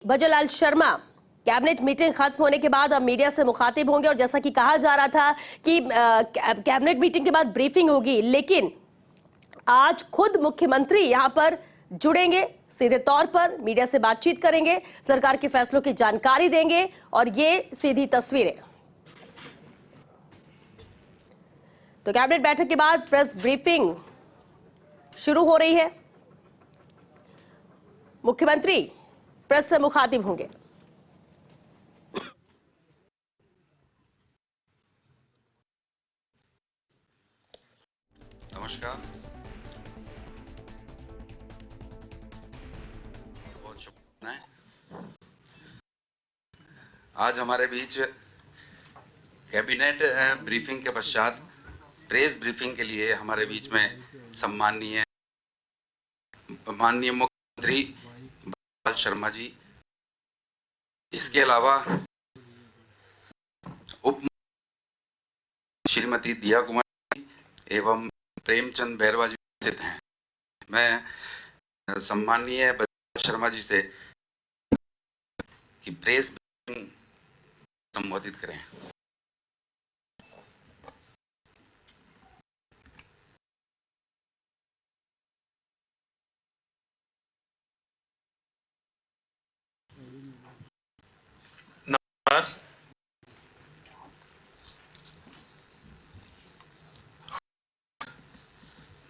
Bhajanlal Sharma cabinet meeting खत्म होने के बाद अब मीडिया से मुखातिब होंगे और जैसा कि कहा जा रहा था कि कैबिनेट मीटिंग के बाद ब्रीफिंग होगी, लेकिन आज खुद मुख्यमंत्री यहां पर जुड़ेंगे, सीधे तौर पर मीडिया से बातचीत करेंगे, सरकार के फैसलों की जानकारी देंगे और ये सीधी तस्वीरें। तो कैबिनेट बैठक के बाद प्रेस ब्रीफिंग शुरू हो रही है। मुख्यमंत्री प्रेस से मुखातिब होंगे। नमस्कार, बहुत शुभकामनाएं। आज हमारे बीच कैबिनेट ब्रीफिंग के पश्चात प्रेस ब्रीफिंग के लिए हमारे बीच में माननीय मुख्यमंत्री भजनलाल शर्मा जी, इसके अलावा उप श्रीमती दिया कुमारी एवं प्रेमचंद बैरवा जी उपस्थित हैं। मैं सम्माननीय भजनलाल शर्मा जी से कि प्रेस ब्रीफिंग संबोधित करें।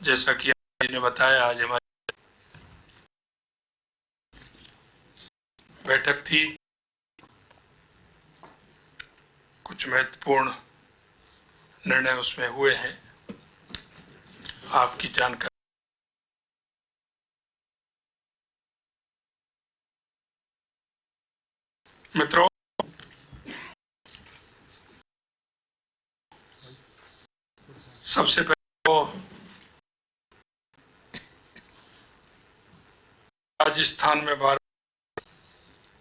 जैसा कि आपने बताया, आज हमारी बैठक थी। कुछ महत्वपूर्ण निर्णय उसमें हुए हैं, आपकी जानकारी। मित्रों, सबसे पहले तो राजस्थान में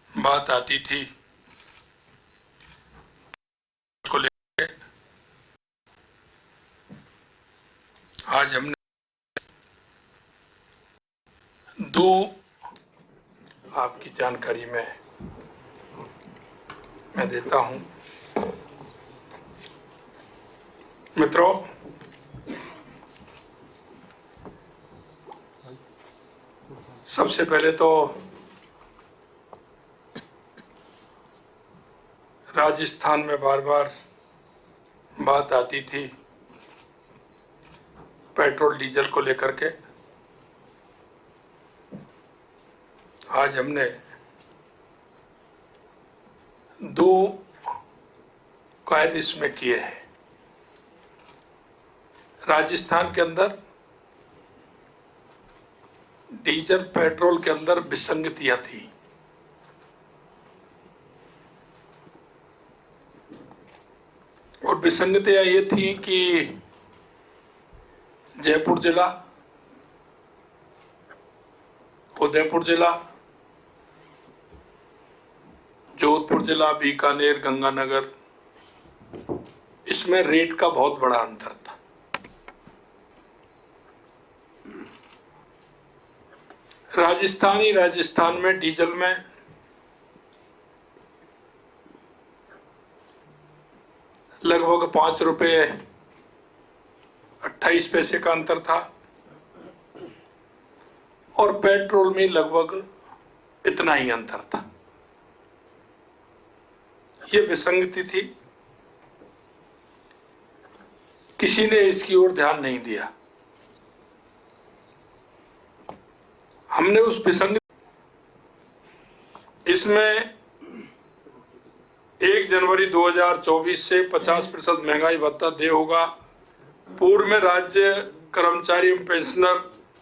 बात आती थी को लेकर। आज हमने दो आपकी जानकारी में मैं देता हूं। मित्रों, सबसे पहले तो राजस्थान में बार बार बात आती थी पेट्रोल डीजल को लेकर के। आज हमने दो कार्य इसमें किए हैं। राजस्थान के अंदर डीजल पेट्रोल के अंदर विसंगतियां थी। और विसंगतियां ये थी कि जयपुर जिला, उदयपुर जिला, जोधपुर जिला, बीकानेर, गंगानगर, इसमें रेट का बहुत बड़ा अंतर था। राजस्थान में डीजल में लगभग 5 रुपए 28 पैसे का अंतर था और पेट्रोल में लगभग इतना ही अंतर था। ये विसंगति थी, किसी ने इसकी ओर ध्यान नहीं दिया। हमने उस विसंगति, इसमें 1 जनवरी 2024 से 50% महंगाई भत्ता दे होगा। पूर्व में राज्य कर्मचारी एवं पेंशनर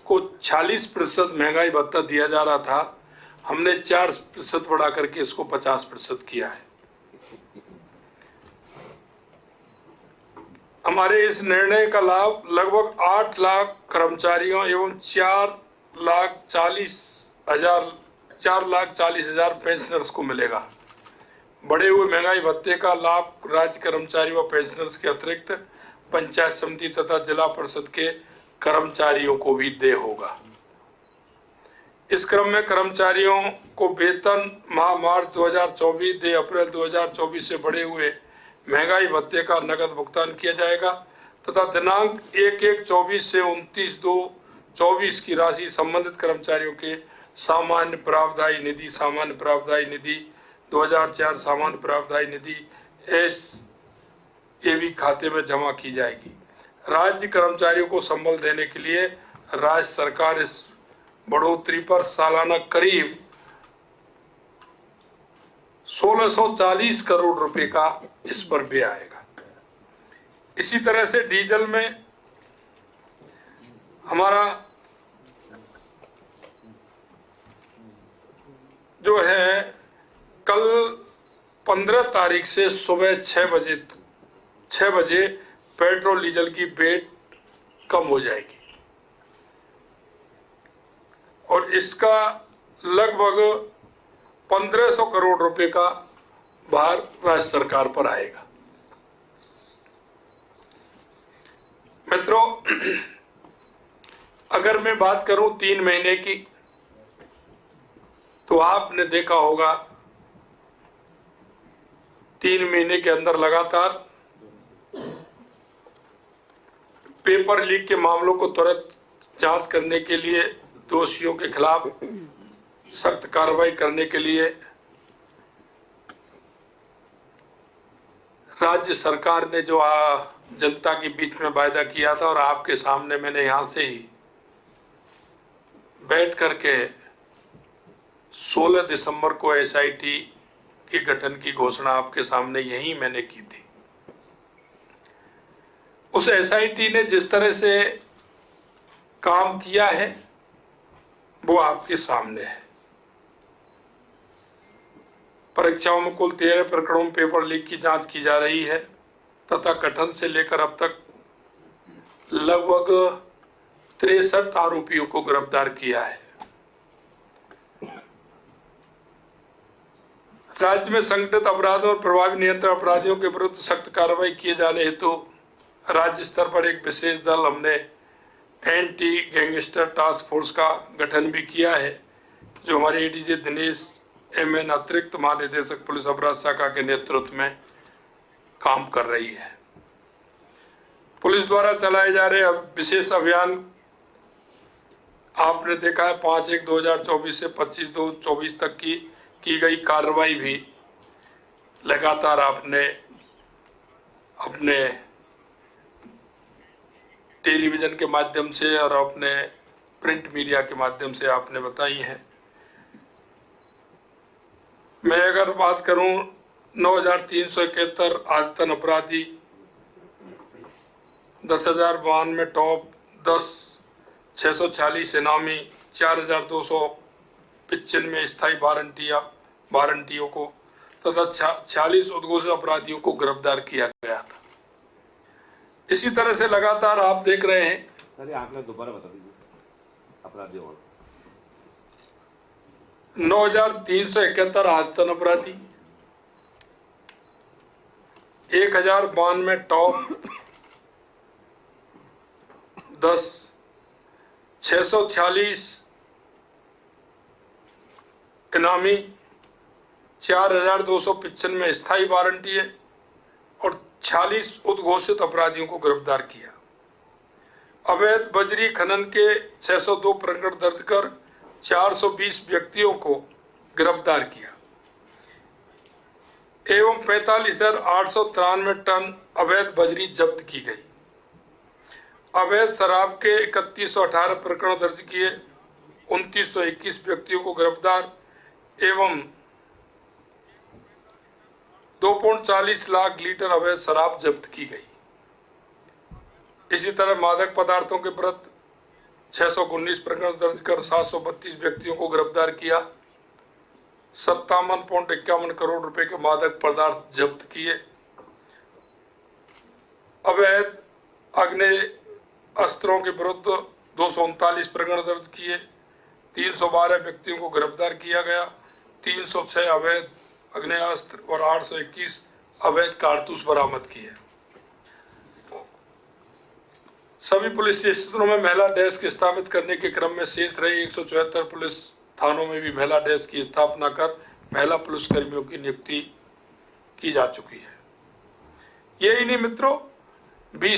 को 46% महंगाई भत्ता दिया जा रहा था। हमने 4% बढ़ा करके इसको 50% किया है। हमारे इस निर्णय का लाभ लगभग 8 लाख कर्मचारियों एवं 4,40,000 पेंशनर्स को मिलेगा। बढ़े हुए महंगाई भत्ते का लाभ राज्य कर्मचारी व पेंशनर्स के अतिरिक्त पंचायत समिति तथा जिला परिषद के कर्मचारियों को भी दे होगा। इस क्रम में कर्मचारियों को वेतन माह मार्च 2024 से अप्रैल 2024 से बढ़े हुए महंगाई भत्ते का नकद भुगतान किया जाएगा तथा दिनांक 1/1/24 से 29/2/24 की राशि संबंधित कर्मचारियों के सामान्य प्रावधायी निधि 2004 सामान्य प्रावधायी निधि SAV खाते में जमा की जाएगी। राज्य कर्मचारियों को संबल देने के लिए राज्य सरकार इस बढ़ोतरी पर सालाना करीब 1640 करोड़ रुपए का इस पर व्यय आएगा। इसी तरह से डीजल में हमारा जो है कल 15 तारीख से सुबह 6 बजे पेट्रोल डीजल की रेट कम हो जाएगी और इसका लगभग 1500 करोड़ रुपए का भार राज्य सरकार पर आएगा। मित्रों, अगर मैं बात करूं 3 महीने की, तो आपने देखा होगा 3 महीने के अंदर लगातार पेपर लीक के मामलों को त्वरित जांच करने के लिए, दोषियों के खिलाफ सख्त कार्रवाई करने के लिए राज्य सरकार ने जो जनता के बीच में वायदा किया था और आपके सामने मैंने यहां से ही बैठ करके 16 दिसंबर को SIT के गठन की घोषणा आपके सामने यही मैंने की थी। उस SIT ने जिस तरह से काम किया है वो आपके सामने है। परीक्षाओं में कुल 13 प्रकरणों में पेपर लीक की जांच की जा रही है तथा गठन से लेकर अब तक लगभग 63 आरोपियों को गिरफ्तार किया है। राज्य में संगठित अपराधों और प्रभावी नियंत्रण अपराधियों के विरुद्ध सख्त कार्रवाई किए जाने हेतु राज्य स्तर पर एक विशेष दल हमने एंटी गैंगस्टर टास्क फोर्स का गठन भी किया है, जो हमारे ADG दिनेश MN अतिरिक्त महानिदेशक पुलिस अपराध शाखा के नेतृत्व में काम कर रही है। पुलिस द्वारा चलाए जा रहे विशेष अभियान आपने देखा है 5/1/2024 से 25/2/24 तक की गई कार्रवाई भी लगातार आपने अपने टेलीविजन के माध्यम से और अपने प्रिंट मीडिया के माध्यम से आपने बताई है। मैं अगर बात करूं 9,371 आदतन अपराधी, 10,092 टॉप, 646 इनामी, 4,295 स्थायी वारंटियों को तथा 46 उद्घोषित अपराधियों को गिरफ्तार किया गया था। इसी तरह से लगातार आप देख रहे हैं। सर आपने दोबारा बता दीजिए अपराधियों को। 9,371 आदतन अपराधी, 1,092 टॉप, 646 इनामी, 4,295 स्थायी वारंटी है और 46 उद्घोषित अपराधियों को गिरफ्तार किया। अवैध बजरी खनन के 602 प्रकरण दर्ज कर 420 व्यक्तियों को गिरफ्तार किया एवं 45,893 टन अवैध बजरी जब्त की गई। अवैध शराब के 3118 प्रकरण दर्ज किए, 2921 व्यक्तियों को गिरफ्तार एवं 2.40 लाख लीटर अवैध शराब जब्त की गई। इसी तरह मादक पदार्थों के विरुद्ध 619 प्रकरण दर्ज कर 732 व्यक्तियों को गिरफ्तार किया, 57.51 करोड़ रुपए के मादक पदार्थ जब्त किए। अवैध आग्नेय अस्त्रों के विरुद्ध 239 प्रकरण दर्ज किए, 312 व्यक्तियों को गिरफ्तार किया गया, 306 अवैध आग्नेयास्त्र और 821 अवैध कारतूस बरामद किए। सभी पुलिस स्टेशनों में महिला डेस्क स्थापित करने के क्रम में शेष रहे 174 पुलिस थानों में भी महिला डेस्क की स्थापना कर महिला पुलिस कर्मियों की नियुक्ति की जा चुकी है। यही नहीं मित्रों, बीट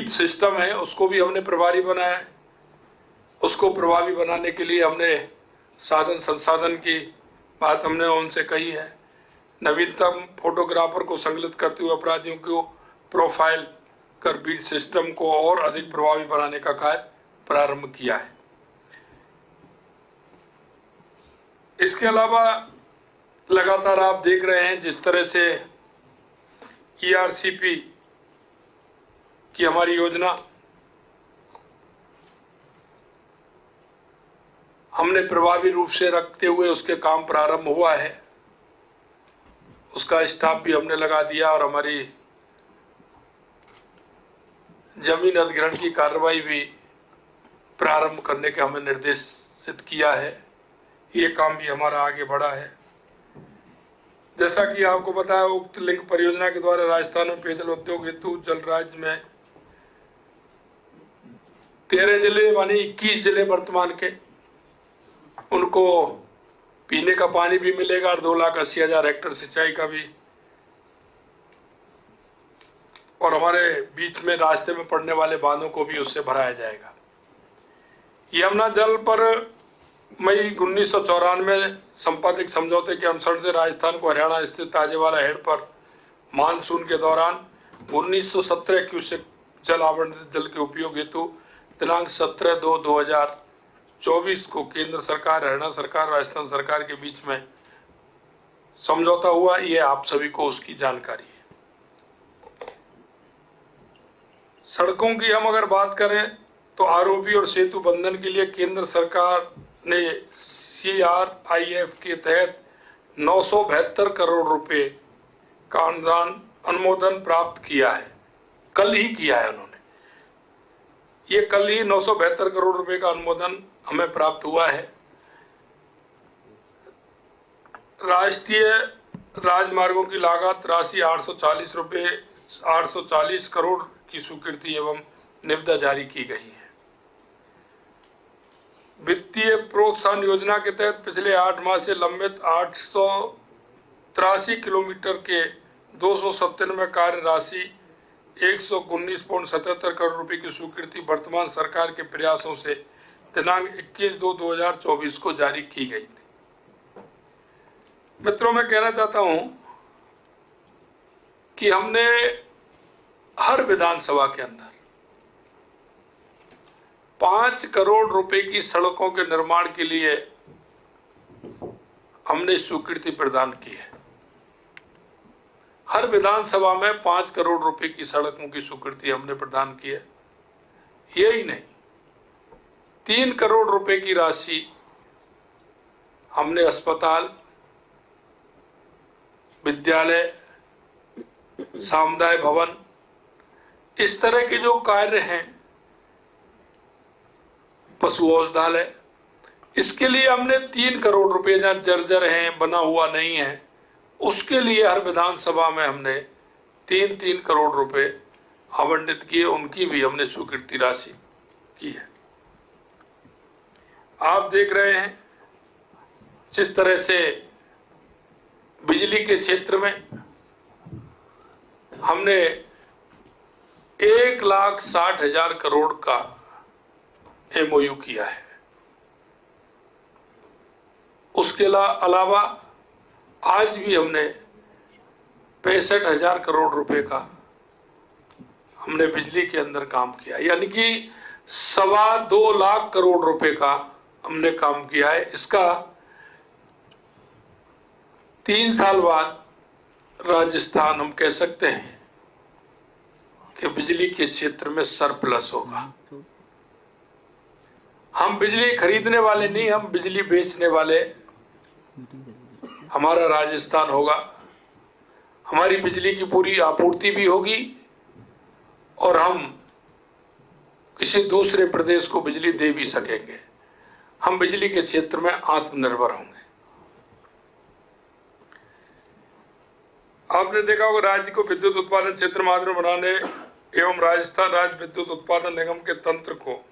सिस्टम है, उसको भी हमने प्रभारी बनाया है। उसको प्रभावी बनाने के लिए हमने साधन संसाधन की बात हमने उनसे कही है। नवीनतम फोटोग्राफर को संकलित करते हुए अपराधियों को प्रोफाइल कर बीट सिस्टम को और अधिक प्रभावी बनाने का कार्य प्रारंभ किया है। इसके अलावा लगातार आप देख रहे हैं जिस तरह से ERCP की हमारी योजना हमने प्रभावी रूप से रखते हुए उसके काम प्रारंभ हुआ है। उसका स्टाफ भी हमने लगा दिया और हमारी जमीन अधिग्रहण की कार्रवाई भी प्रारंभ करने का हमें निर्देशित किया है। ये काम भी हमारा आगे बढ़ा है। जैसा कि आपको पता है, उक्त लिंक परियोजना के द्वारा राजस्थान में पेयजल उद्योग हेतु जल राज्य में 13 जिले माने 21 जिले वर्तमान के, उनको पीने का पानी भी मिलेगा और 2,80,000 हेक्टेयर सिंचाई का भी, और हमारे बीच में रास्ते में पड़ने वाले बांधों को भी उससे भराया जाएगा। यमुना जल पर मई 1994 में संपादित समझौते के अनुसार से राजस्थान को हरियाणा स्थित ताजेवाला हेड पर मानसून के दौरान 1917 क्यूसेक जल आवंटित जल के उपयोग हेतु दिनांक 17/2/2024 को केंद्र सरकार, हरियाणा सरकार, राजस्थान सरकार के बीच में समझौता हुआ। ये आप सभी को उसकी जानकारी है। सड़कों की हम अगर बात करें तो आरओबी और सेतु बंधन के लिए केंद्र सरकार ने CRIF के तहत 972 करोड़ रुपए का अनुमोदन प्राप्त किया है। कल ही किया है उन्होंने, ये कल ही 972 करोड़ रुपए का अनुमोदन हमें प्राप्त हुआ है। राष्ट्रीय राजमार्गों की लागत राशि 840 करोड़ की स्वीकृति एवं निविदा जारी की गई है। वित्तीय प्रोत्साहन योजना के तहत पिछले 8 माह से लंबित 883 किलोमीटर के 297 कार्य राशि 119.77 करोड़ रुपए की स्वीकृति वर्तमान सरकार के प्रयासों से दिनांक 21/2/2024 को जारी की गई थी। मित्रों, मैं कहना चाहता हूं कि हमने हर विधानसभा के अंदर 5 करोड़ रुपए की सड़कों के निर्माण के लिए हमने स्वीकृति प्रदान की है। हर विधानसभा में 5 करोड़ रुपए की सड़कों की स्वीकृति हमने प्रदान की है। यही नहीं, 3 करोड़ रुपए की राशि हमने अस्पताल, विद्यालय, सामुदायिक भवन, इस तरह के जो कार्य हैं, पशु औषधालय, इसके लिए हमने 3 करोड़ रुपए, जहां जर्जर हैं, बना हुआ नहीं है, उसके लिए हर विधानसभा में हमने 3-3 करोड़ रुपए आवंटित किए। उनकी भी हमने स्वीकृति राशि की है। आप देख रहे हैं जिस तरह से बिजली के क्षेत्र में हमने 1,60,000 करोड़ का MOU किया है। उसके अलावा आज भी हमने 65,000 करोड़ रुपए का हमने बिजली के अंदर काम किया, यानी कि 2.25 लाख करोड़ रुपए का हमने काम किया है। इसका 3 साल बाद राजस्थान, हम कह सकते हैं कि बिजली के क्षेत्र में सरप्लस होगा। हम बिजली खरीदने वाले नहीं, हम बिजली बेचने वाले हमारा राजस्थान होगा। हमारी बिजली की पूरी आपूर्ति भी होगी और हम किसी दूसरे प्रदेश को बिजली दे भी सकेंगे। हम बिजली के क्षेत्र में आत्मनिर्भर होंगे। आपने देखा होगा, राज्य को विद्युत उत्पादन क्षेत्र में आत्मनिर्भर बनाने एवं राजस्थान राज्य विद्युत उत्पादन निगम के तंत्र को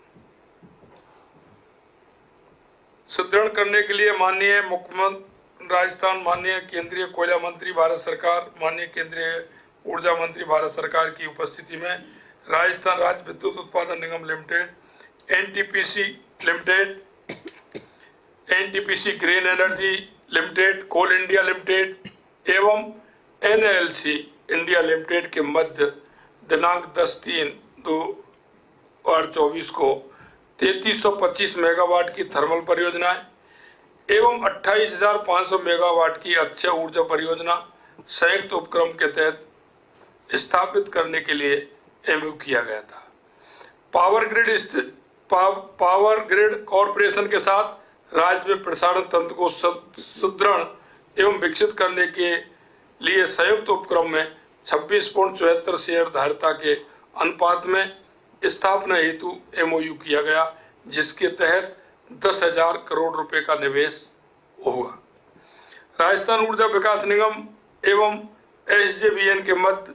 सुदृढ़ करने के लिए माननीय मुख्यमंत्री राजस्थान, माननीय केंद्रीय कोयला मंत्री भारत सरकार, माननीय केंद्रीय ऊर्जा मंत्री भारत सरकार की उपस्थिति में राजस्थान राज्य विद्युत उत्पादन निगम limited, NTPC limited, NTPC green energy limited, coal India limited एवं एनएलसी इंडिया लिमिटेड के मध्य दिनांक 10/3/2024 को 3325 मेगावाट की थर्मल परियोजनाएं एवं 28,500 मेगावाट की अक्षय ऊर्जा परियोजना संयुक्त उपक्रम के तहत स्थापित करने के लिए एमओयू किया गया था। पावर ग्रिड कॉरपोरेशन के साथ राज्य में प्रसारण तंत्र को सुदृढ़ एवं विकसित करने के लिए संयुक्त उपक्रम में 26.74 शेयर धारिता के अनुपात में स्थापना हेतु एमओयू किया गया, जिसके तहत 10,000 करोड़ रुपए का निवेश होगा। राजस्थान ऊर्जा विकास निगम एवं एसजेवीएन के मध्य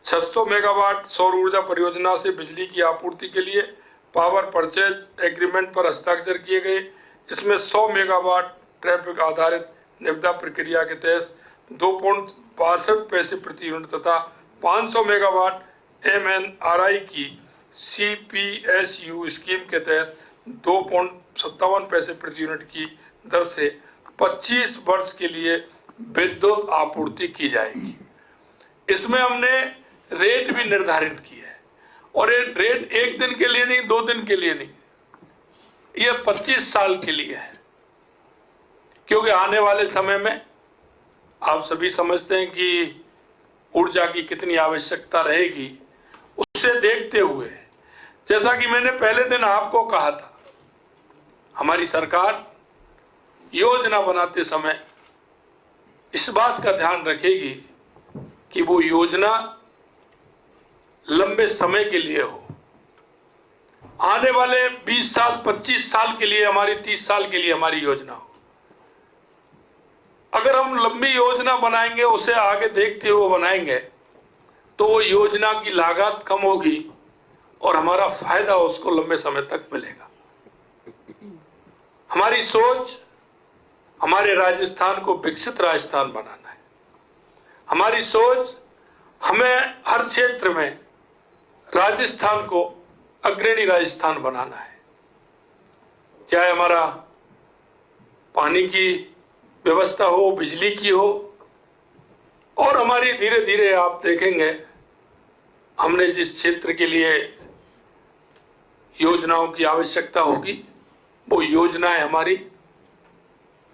600 मेगावाट सौर ऊर्जा परियोजना से बिजली की आपूर्ति के लिए पावर परचेज एग्रीमेंट पर हस्ताक्षर किए गए। इसमें 100 मेगावाट ट्रैफिक आधारित निविदा प्रक्रिया के तहत 2.62 पैसे प्रति यूनिट तथा 500 मेगावाट एमएनआरआई की सीपीएसयू स्कीम के तहत 2.57 पैसे प्रति यूनिट की दर से 25 वर्ष के लिए विद्युत आपूर्ति की जाएगी। इसमें हमने रेट भी निर्धारित किया है और ये रेट एक दिन के लिए नहीं, 2 दिन के लिए नहीं, ये 25 साल के लिए है, क्योंकि आने वाले समय में आप सभी समझते हैं कि ऊर्जा की कितनी आवश्यकता रहेगी। उससे देखते हुए, जैसा कि मैंने पहले दिन आपको कहा था, हमारी सरकार योजना बनाते समय इस बात का ध्यान रखेगी कि वो योजना लंबे समय के लिए हो। आने वाले 20 साल, 25 साल के लिए हमारी, 30 साल के लिए हमारी योजना हो। अगर हम लंबी योजना बनाएंगे, उसे आगे देखते हुए बनाएंगे, तो वो योजना की लागत कम होगी और हमारा फायदा उसको लंबे समय तक मिलेगा। हमारी सोच हमारे राजस्थान को विकसित राजस्थान बनाना है। हमारी सोच हमें हर क्षेत्र में राजस्थान को अग्रणी राजस्थान बनाना है। चाहे हमारा पानी की व्यवस्था हो, बिजली की हो, और हमारी धीरे धीरे आप देखेंगे हमने जिस क्षेत्र के लिए योजनाओं की आवश्यकता होगी, वो योजनाएं हमारी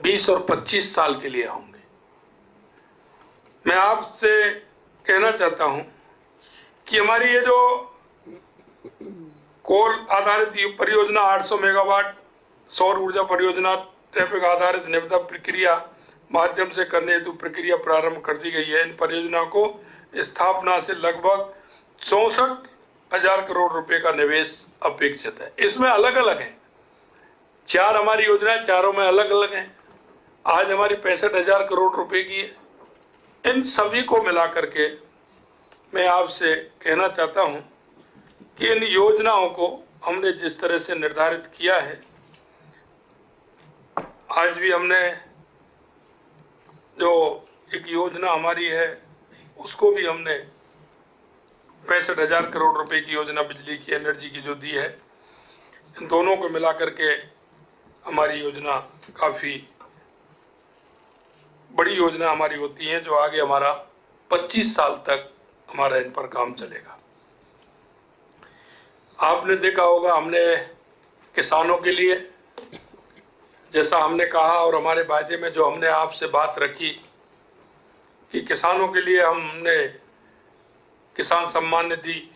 20 और 25 साल के लिए होंगी। मैं आपसे कहना चाहता हूं कि हमारी ये जो कोल आधारित परियोजना 800 मेगावाट सौर ऊर्जा परियोजना ट्रैफिक आधारित निविदा प्रक्रिया माध्यम से करने हेतु प्रक्रिया प्रारंभ कर दी गई है। इन परियोजनाओं को स्थापना से लगभग 64,000 करोड़ रुपए का निवेश अपेक्षित है। इसमें अलग अलग है, 4 हमारी योजनाएं, चारों में अलग अलग हैं। आज हमारी 65,000 करोड़ रुपए की है। इन सभी को मिलाकर के मैं आपसे कहना चाहता हूं कि इन योजनाओं को हमने जिस तरह से निर्धारित किया है, आज भी हमने जो एक योजना हमारी है उसको भी हमने 65,000 करोड़ रुपए की योजना बिजली की, एनर्जी की जो दी है, इन दोनों को मिलाकर के हमारी योजना काफी बड़ी योजना हमारी होती है, जो आगे हमारा 25 साल तक हमारा इन पर काम चलेगा। आपने देखा होगा हमने किसानों के लिए, जैसा हमने कहा और हमारे वायदे में जो हमने आपसे बात रखी कि किसानों के लिए हमने किसान सम्मान निधि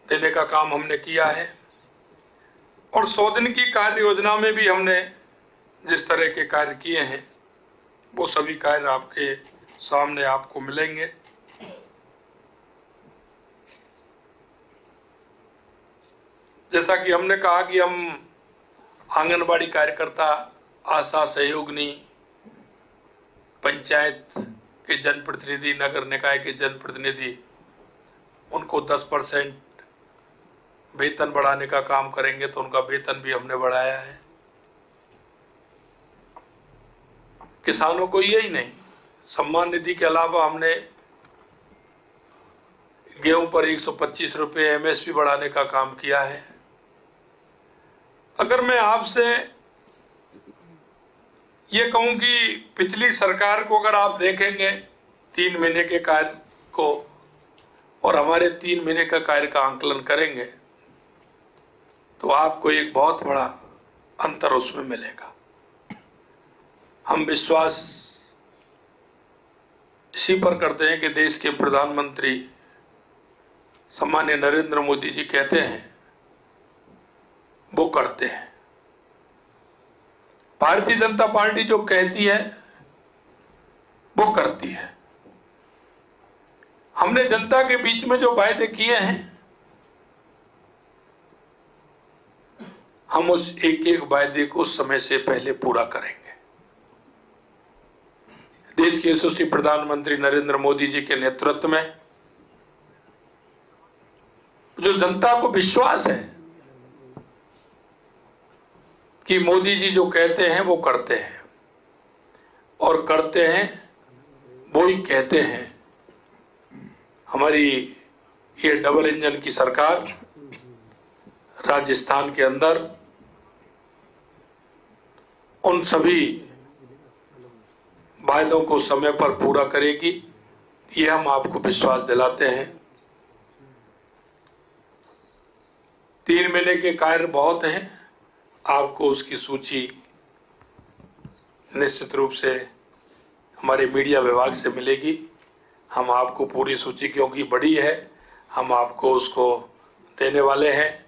देने का काम हमने किया है, और 100 दिन की कार्य योजना में भी हमने जिस तरह के कार्य किए हैं वो सभी कार्य आपके सामने आपको मिलेंगे। जैसा कि हमने कहा कि हम आंगनबाड़ी कार्यकर्ता, आशा सहयोगिनी, पंचायत के जनप्रतिनिधि, नगर निकाय के जनप्रतिनिधि, उनको 10% वेतन बढ़ाने का काम करेंगे, तो उनका वेतन भी हमने बढ़ाया है। किसानों को यही नहीं, सम्मान निधि के अलावा हमने गेहूं पर 125 रुपये एमएसपी बढ़ाने का काम किया है। अगर मैं आपसे ये कहूं कि पिछली सरकार को अगर आप देखेंगे 3 महीने के कार्य को और हमारे 3 महीने का कार्य का आंकलन करेंगे तो आपको एक बहुत बड़ा अंतर उसमें मिलेगा। हम विश्वास इसी पर करते हैं कि देश के प्रधानमंत्री सम्माननीय नरेंद्र मोदी जी कहते हैं वो करते हैं। भारतीय जनता पार्टी जो कहती है वो करती है। हमने जनता के बीच में जो वायदे किए हैं हम उस एक एक वायदे को समय से पहले पूरा करेंगे। देश के यशस्वी प्रधानमंत्री नरेंद्र मोदी जी के नेतृत्व में जो जनता को विश्वास है कि मोदी जी जो कहते हैं वो करते हैं और करते हैं वो ही कहते हैं। हमारी ये डबल इंजन की सरकार राजस्थान के अंदर उन सभी वायदों को समय पर पूरा करेगी, ये हम आपको विश्वास दिलाते हैं। 3 महीने के कार्य बहुत हैं, आपको उसकी सूची निश्चित रूप से हमारे मीडिया विभाग से मिलेगी। हम आपको पूरी सूची, क्योंकि बड़ी है, हम आपको उसको देने वाले हैं।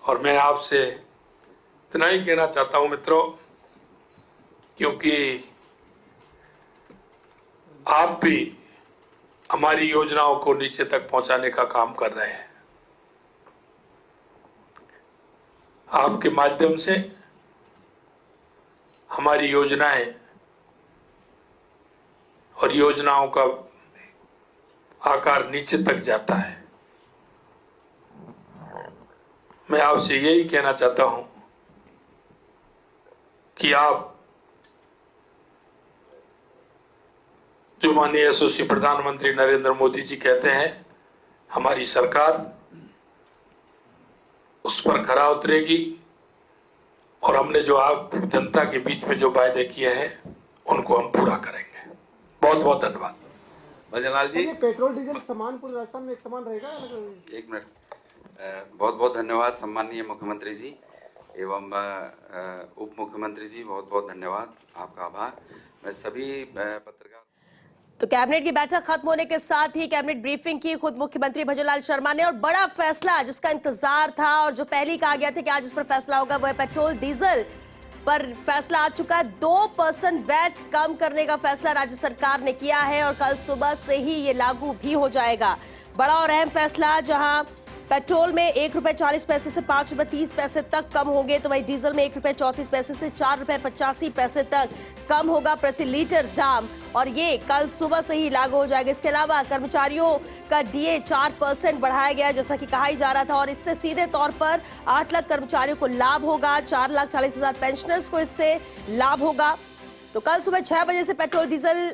और मैं आपसे इतना ही कहना चाहता हूं मित्रों, क्योंकि आप भी हमारी योजनाओं को नीचे तक पहुंचाने का काम कर रहे हैं। आपके माध्यम से हमारी योजनाएं और योजनाओं का आकार नीचे तक जाता है। मैं आपसे यही कहना चाहता हूं कि आप जो माननीय यशस्वी प्रधानमंत्री नरेंद्र मोदी जी कहते हैं, हमारी सरकार उस पर खरा उतरेगी और हमने जो आप जनता के बीच में जो वायदे किए हैं उनको हम पूरा करेंगे। बहुत बहुत धन्यवाद। भजनलाल जी, पेट्रोल डीजल समान पूरे राजस्थान में एक समान रहेगा? एक मिनट। बहुत बहुत धन्यवाद सम्माननीय मुख्यमंत्री जी एवं उप मुख्यमंत्री जी, बहुत बहुत धन्यवाद, आपका आभार। मैं सभी पत्रकार। तो कैबिनेट की बैठक खत्म होने के साथ ही कैबिनेट ब्रीफिंग की खुद मुख्यमंत्री भजनलाल शर्मा ने, और बड़ा फैसला जिसका इंतजार था और जो पहले ही कहा गया था कि आज इस पर फैसला होगा, वह पेट्रोल डीजल पर फैसला आ चुका है। 2% वैट कम करने का फैसला राज्य सरकार ने किया है और कल सुबह से ही ये लागू भी हो जाएगा। बड़ा और अहम फैसला, जहां पेट्रोल में ₹1.40 से ₹5.30 तक कम होंगे, तो वहीं डीजल में ₹1.34 से ₹4.85 तक कम होगा प्रति लीटर दाम, और ये कल सुबह से ही लागू हो जाएगा। इसके अलावा कर्मचारियों का डीए 4% बढ़ाया गया, जैसा कि कहा ही जा रहा था, और इससे सीधे तौर पर 8 लाख कर्मचारियों को लाभ होगा, 4,40,000 पेंशनर्स को इससे लाभ होगा। तो कल सुबह 6 बजे से पेट्रोल डीजल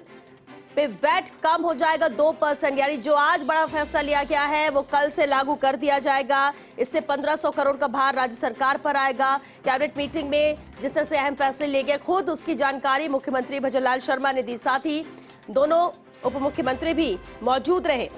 पे वैट कम हो जाएगा 2%, यानी जो आज बड़ा फैसला लिया गया है वो कल से लागू कर दिया जाएगा। इससे 1500 करोड़ का भार राज्य सरकार पर आएगा। कैबिनेट मीटिंग में जिस तरह से अहम फैसले लिए गए, खुद उसकी जानकारी मुख्यमंत्री भजनलाल शर्मा ने दी, साथ ही दोनों उप मुख्यमंत्री भी मौजूद रहे।